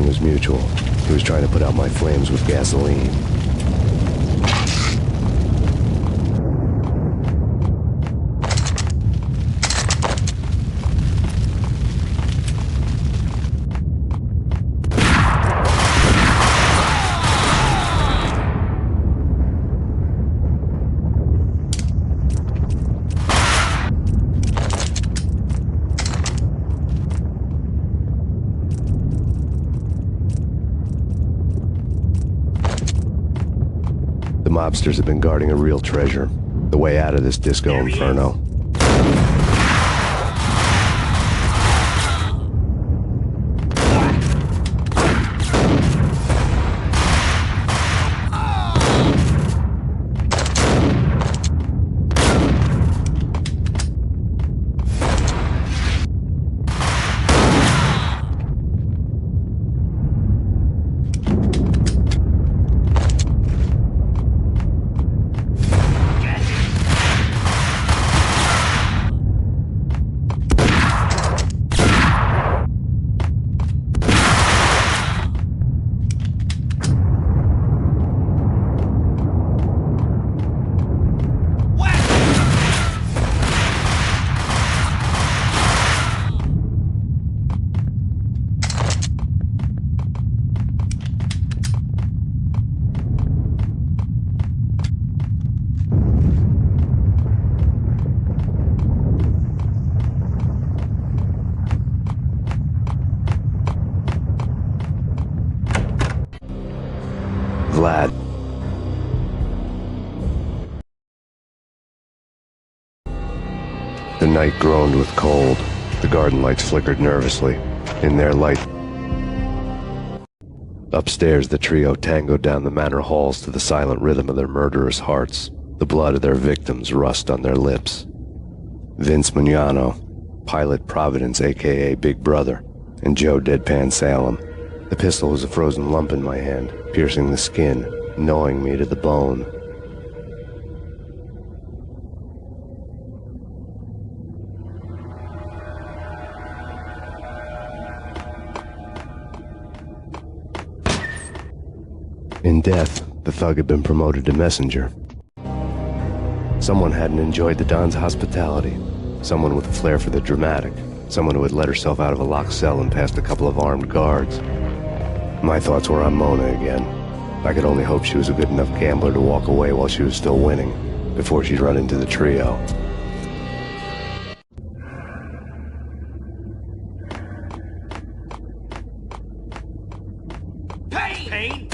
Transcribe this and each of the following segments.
feeling was mutual. He was trying to put out my flames with gasoline. The mobsters have been guarding a real treasure, the way out of this disco inferno. Vlad. The night groaned with cold. The garden lights flickered nervously. In their light, upstairs the trio tangoed down the manor halls to the silent rhythm of their murderous hearts. The blood of their victims rust on their lips. Vince Mugnano, Pilot Providence aka Big Brother, and Joe Deadpan Salem. The pistol was a frozen lump in my hand, piercing the skin, gnawing me to the bone. In death, the thug had been promoted to messenger. Someone hadn't enjoyed the Don's hospitality. Someone with a flair for the dramatic. Someone who had let herself out of a locked cell and past a couple of armed guards. My thoughts were on Mona again. I could only hope she was a good enough gambler to walk away while she was still winning, before she'd run into the trio. Payne!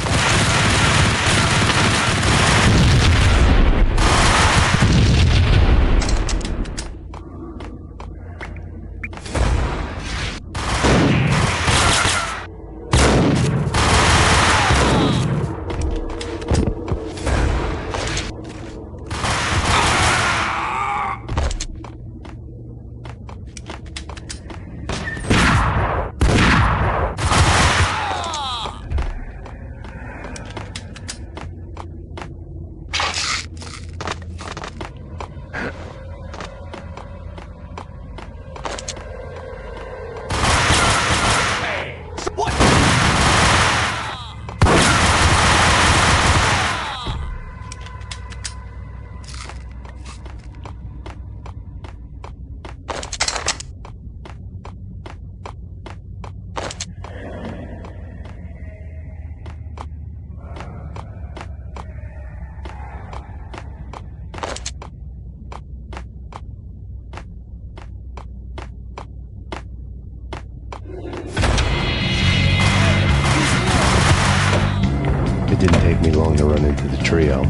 It didn't take me long to run into the trio.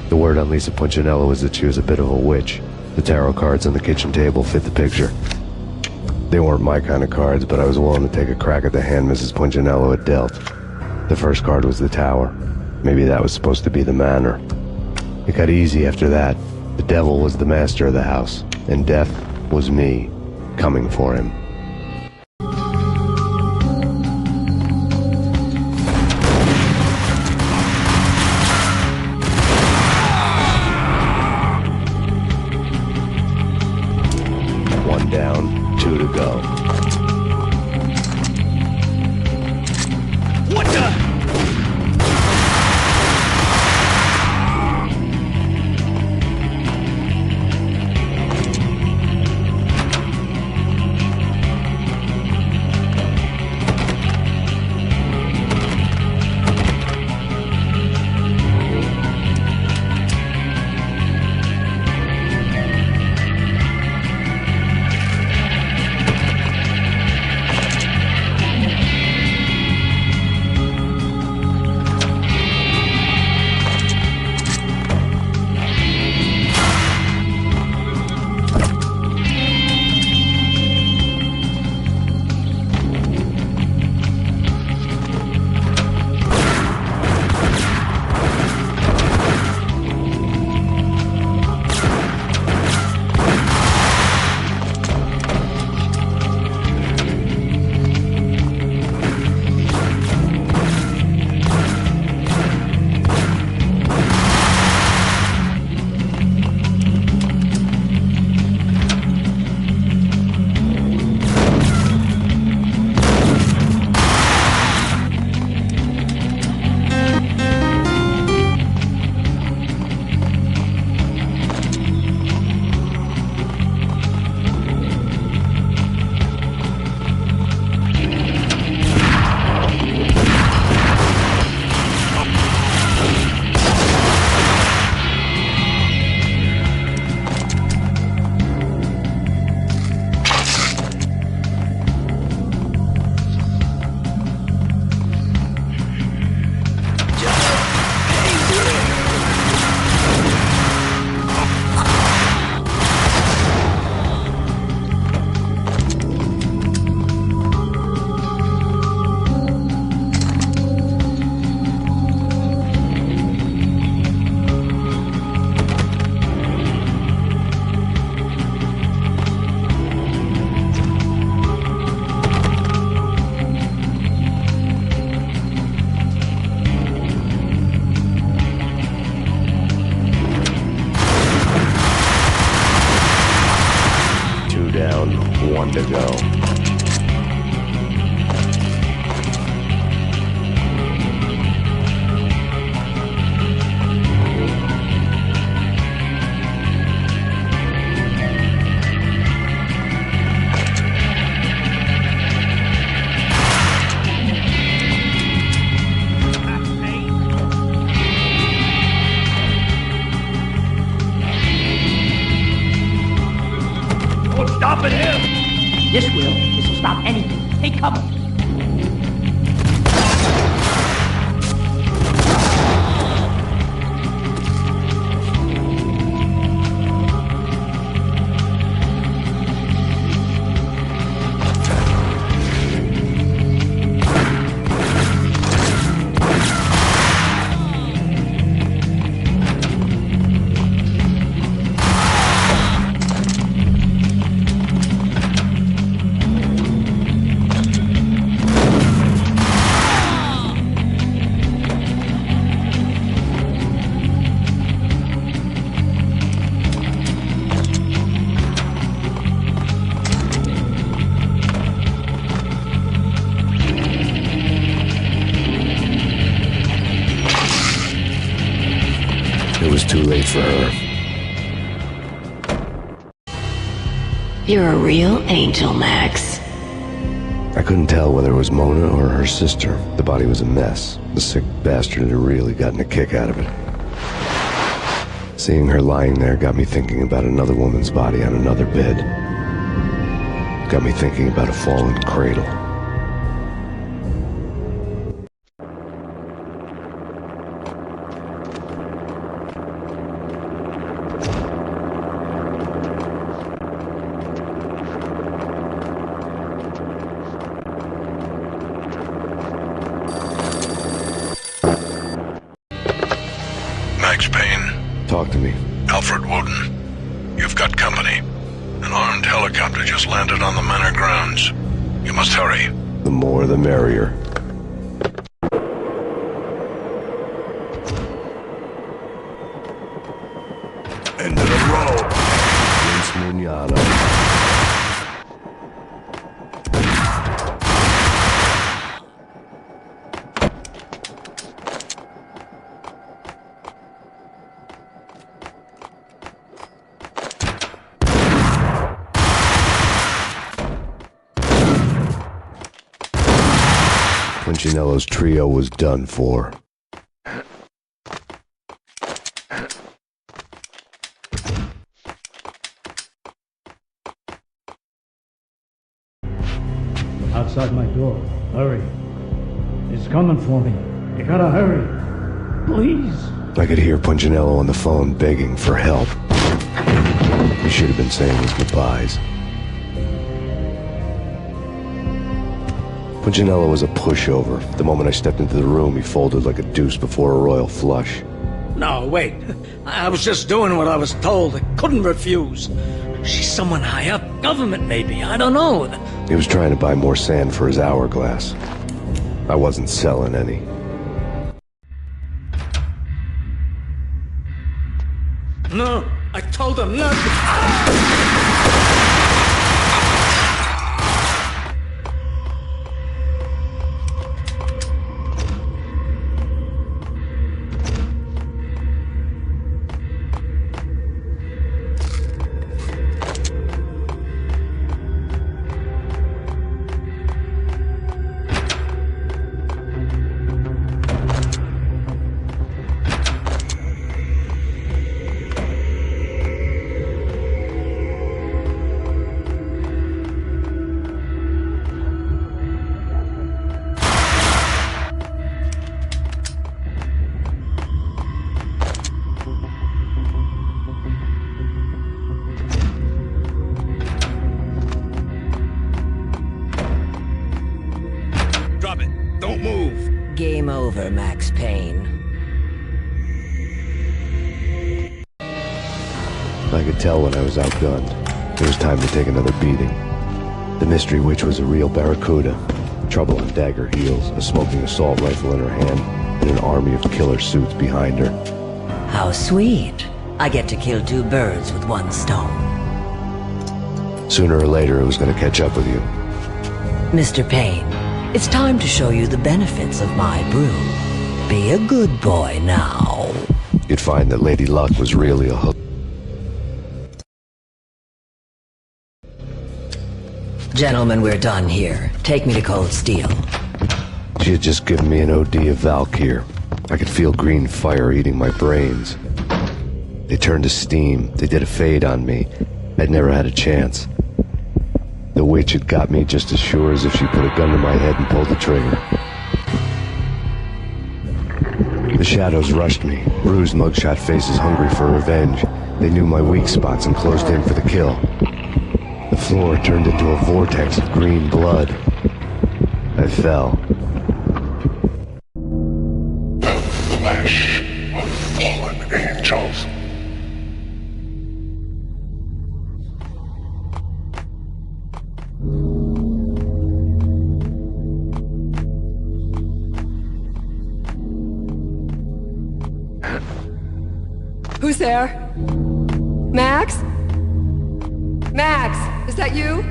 The word on Lisa Punchinello was that she was a bit of a witch. The tarot cards on the kitchen table fit the picture. They weren't my kind of cards, but I was willing to take a crack at the hand Mrs. Punchinello had dealt. The first card was the tower. Maybe that was supposed to be the manor. It got easy after that. The devil was the master of the house, and death was me, coming for him. stop anything. Take cover. It was too late for her. You're a real angel, Max. I couldn't tell whether it was Mona or her sister. The body was a mess. The sick bastard had really gotten a kick out of it. Seeing her lying there got me thinking about another woman's body on another bed. Got me thinking about a fallen cradle. Max Payne. Talk to me. Alfred Woden. You've got company. An armed helicopter just landed on the manor grounds. You must hurry. The more the merrier. End of the road. Vince Mugnano. Punchinello's trio was done for. Outside my door. Hurry. He's coming for me. You gotta hurry. Please. I could hear Punchinello on the phone begging for help. He should have been saying his goodbyes. Punchinello was a pushover. The moment I stepped into the room, he folded like a deuce before a royal flush. No, wait. I was just doing what I was told. I couldn't refuse. She's someone high up. Government, maybe. I don't know. He was trying to buy more sand for his hourglass. I wasn't selling any. No, I told him not Drop it. Don't move. Game over, Max Payne. I could tell when I was outgunned. It was time to take another beating. The mystery witch was a real barracuda. Trouble on dagger heels, a smoking assault rifle in her hand, and an army of killer suits behind her. How sweet. I get to kill two birds with one stone. Sooner or later, it was going to catch up with you. Mr. Payne, it's time to show you the benefits of my brew. Be a good boy now. You'd find that Lady Luck was really a hook. Gentlemen, we're done here. Take me to Cold Steel. She had just given me an OD of Valkyr. I could feel green fire eating my brains. They turned to steam. They did a fade on me. I'd never had a chance. The witch had got me just as sure as if she put a gun to my head and pulled the trigger. The shadows rushed me, bruised mugshot faces hungry for revenge. They knew my weak spots and closed in for the kill. The floor turned into a vortex of green blood. I fell. The flesh of fallen angels. Who's there? Max? Max, is that you?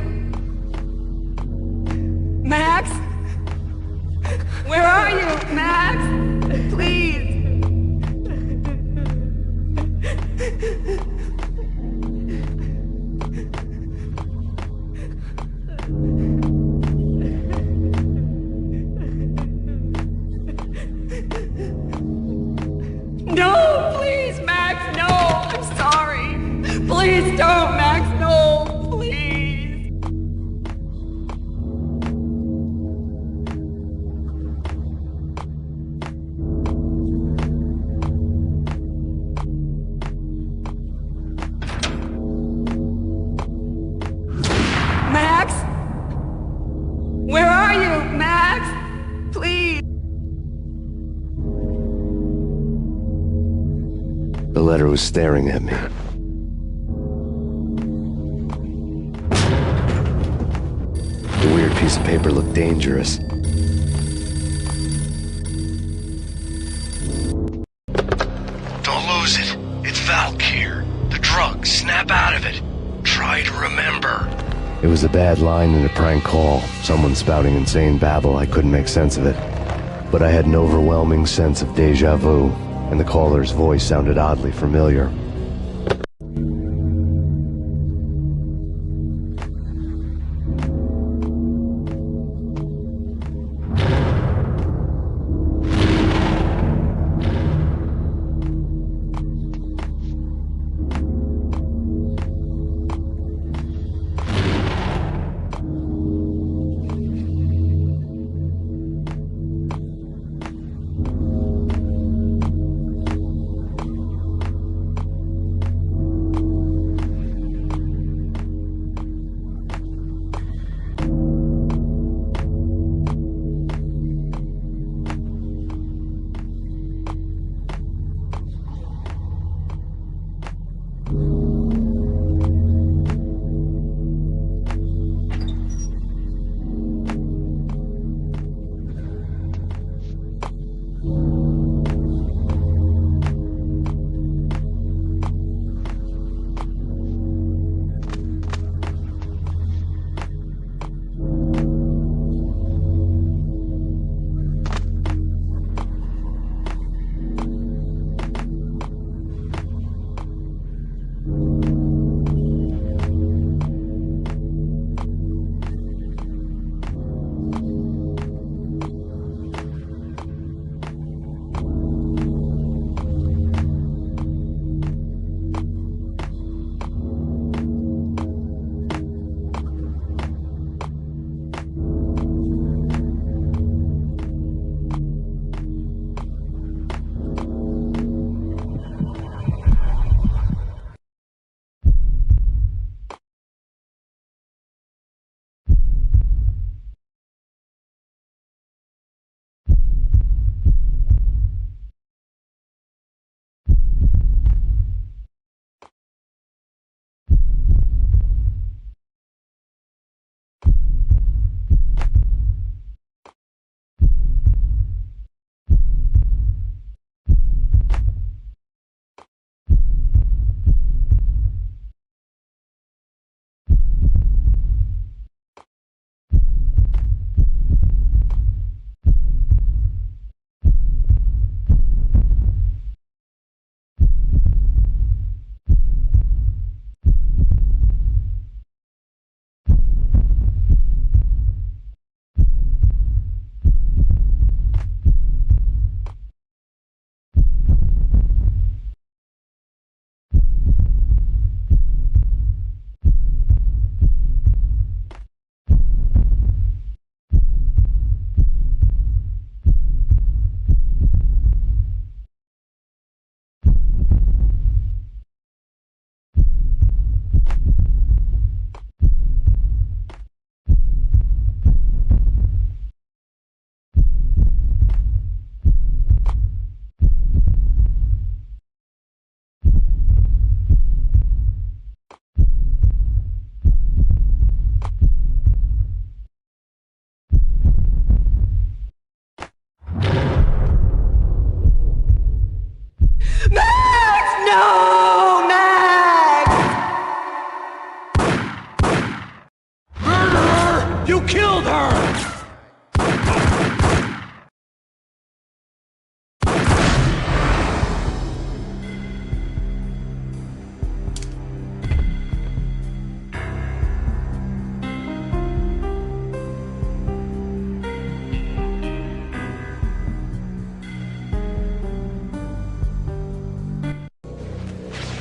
Max? Where are you, Max? Please. No, please, Max, no, I'm sorry. Please don't, Max, no, please. Max? Where are you, Max? Please. The letter was staring at me. The weird piece of paper looked dangerous. Don't lose it. It's Valk here. The drug. Snap out of it. Try to remember. It was a bad line in a prank call, someone spouting insane babble. I couldn't make sense of it. But I had an overwhelming sense of deja vu, and the caller's voice sounded oddly familiar.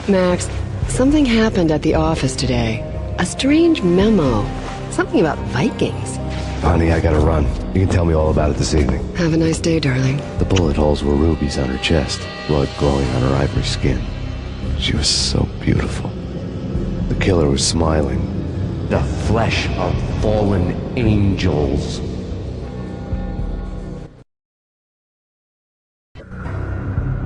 Max, something happened at the office today. A strange memo. Something about Vikings. Honey, I gotta run. You can tell me all about it this evening. Have a nice day, darling. The bullet holes were rubies on her chest, blood glowing on her ivory skin. She was so beautiful. The killer was smiling. The flesh of fallen angels.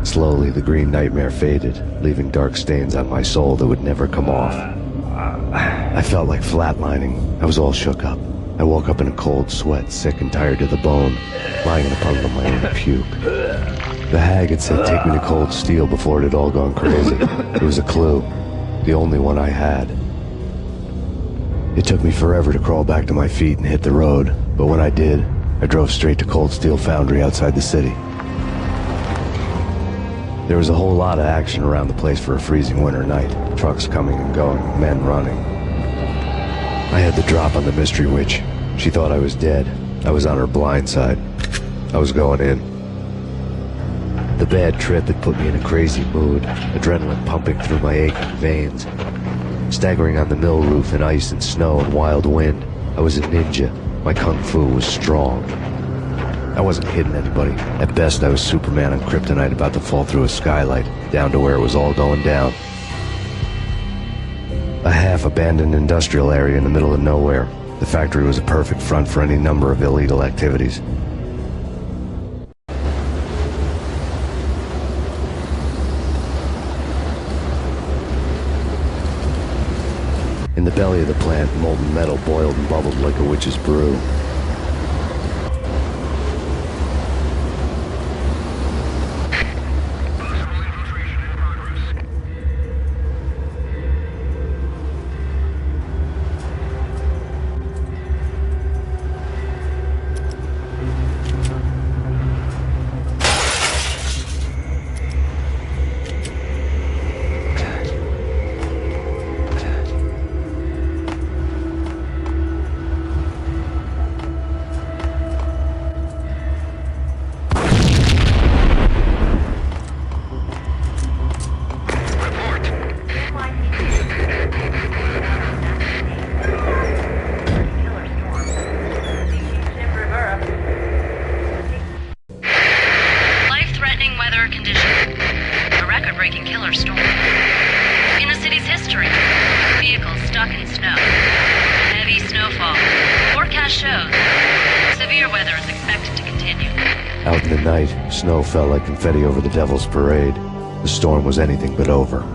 Slowly, the green nightmare faded, leaving dark stains on my soul that would never come off. I felt like flatlining. I was all shook up. I woke up in a cold sweat, sick and tired to the bone, lying in a puddle of my own puke. The hag had said take me to Cold Steel before it had all gone crazy. It was a clue, the only one I had. It took me forever to crawl back to my feet and hit the road, but when I did, I drove straight to Cold Steel Foundry outside the city. There was a whole lot of action around the place for a freezing winter night. Trucks coming and going, men running. I had the drop on the mystery witch. She thought I was dead. I was on her blind side. I was going in. The bad trip had put me in a crazy mood, adrenaline pumping through my aching veins. Staggering on the mill roof in ice and snow and wild wind, I was a ninja. My kung fu was strong. I wasn't hitting anybody. At best, I was Superman on kryptonite about to fall through a skylight, down to where it was all going down. A half-abandoned industrial area in the middle of nowhere. The factory was a perfect front for any number of illegal activities. In the belly of the plant, molten metal boiled and bubbled like a witch's brew. Out in the night, snow fell like confetti over the Devil's Parade. The storm was anything but over.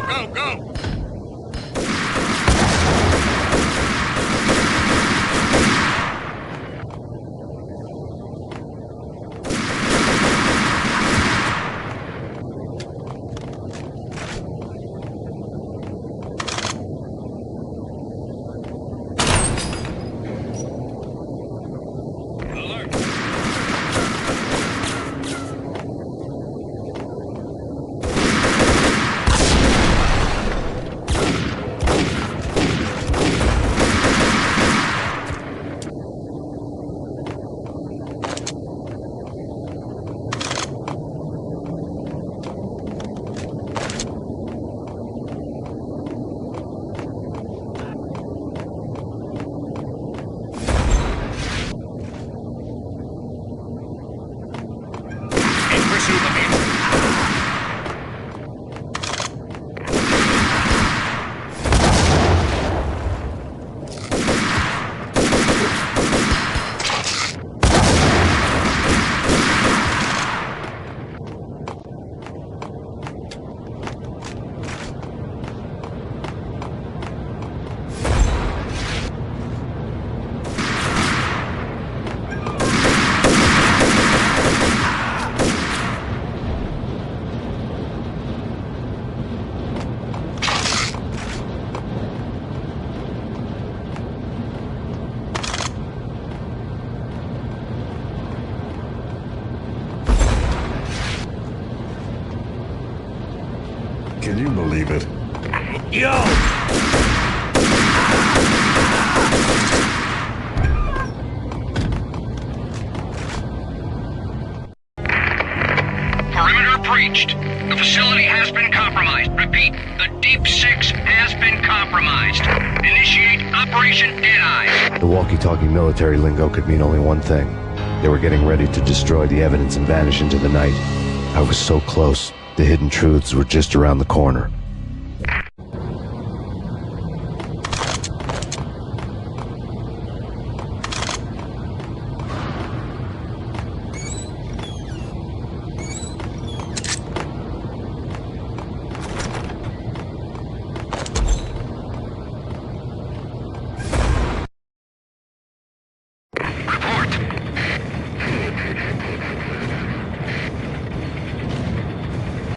go, go! Can you believe it? Yo! Perimeter breached. The facility has been compromised. Repeat, the Deep Six has been compromised. Initiate Operation Deadeye. The walkie-talkie military lingo could mean only one thing. They were getting ready to destroy the evidence and vanish into the night. I was so close. The hidden truths were just around the corner.